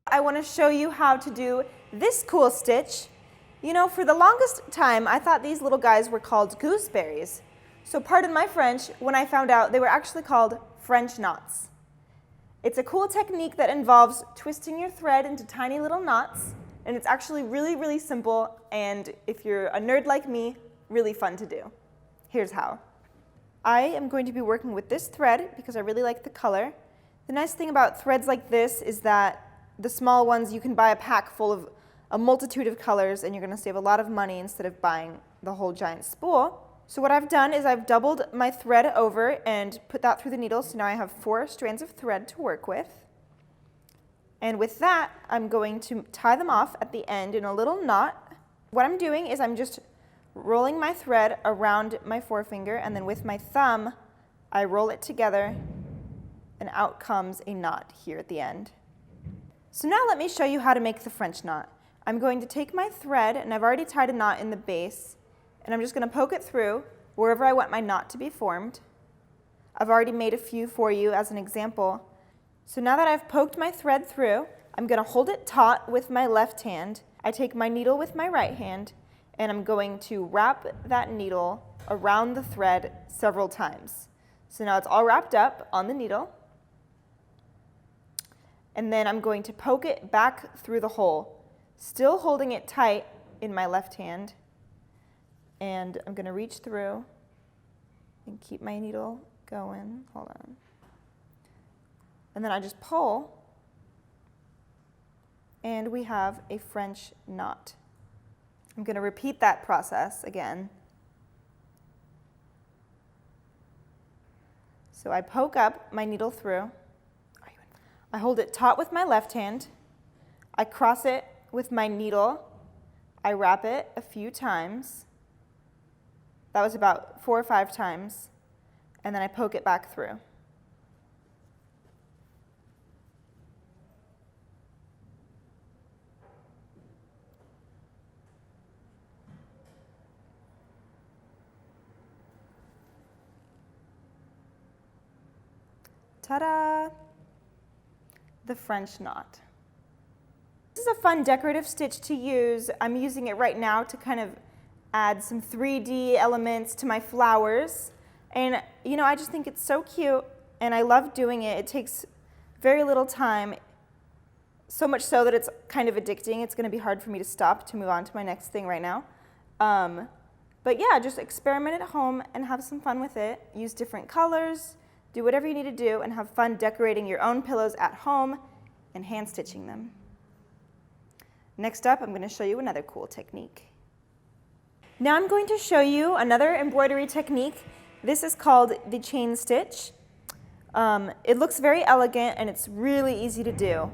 I want to show you how to do this cool stitch. You know, for the longest time, I thought these little guys were called gooseberries. So pardon my French when I found out they were actually called French knots. It's a cool technique that involves twisting your thread into tiny little knots, and it's actually really, really simple, and if you're a nerd like me, really fun to do. Here's how. I am going to be working with this thread because I really like the color. The nice thing about threads like this is that the small ones, you can buy a pack full of a multitude of colors and you're going to save a lot of money instead of buying the whole giant spool. So what I've done is I've doubled my thread over and put that through the needle, so now I have 4 strands of thread to work with. And with that, I'm going to tie them off at the end in a little knot. What I'm doing is I'm just rolling my thread around my forefinger, and then with my thumb, I roll it together, and out comes a knot here at the end. So now let me show you how to make the French knot. I'm going to take my thread, and I've already tied a knot in the base, and I'm just going to poke it through wherever I want my knot to be formed. I've already made a few for you as an example. So now that I've poked my thread through, I'm going to hold it taut with my left hand. I take my needle with my right hand, and I'm going to wrap that needle around the thread several times. So now it's all wrapped up on the needle. And then I'm going to poke it back through the hole, still holding it tight in my left hand. And I'm going to reach through and keep my needle going. Hold on. And then I just pull, and we have a French knot. I'm going to repeat that process again. So I poke up my needle through. I hold it taut with my left hand. I cross it with my needle. I wrap it a few times. That was about 4 or 5 times. And then I poke it back through. Ta-da! The French knot. This is a fun decorative stitch to use. I'm using it right now to kind of add some 3D elements to my flowers. And you know, I just think it's so cute and I love doing it. It takes very little time, so much so that it's kind of addicting. It's going to be hard for me to stop to move on to my next thing right now. But yeah, just experiment at home and have some fun with it. Use different colors. Do whatever you need to do and have fun decorating your own pillows at home and hand stitching them. Next up, I'm going to show you another cool technique. Now I'm going to show you another embroidery technique. This is called the chain stitch. It looks very elegant and it's really easy to do.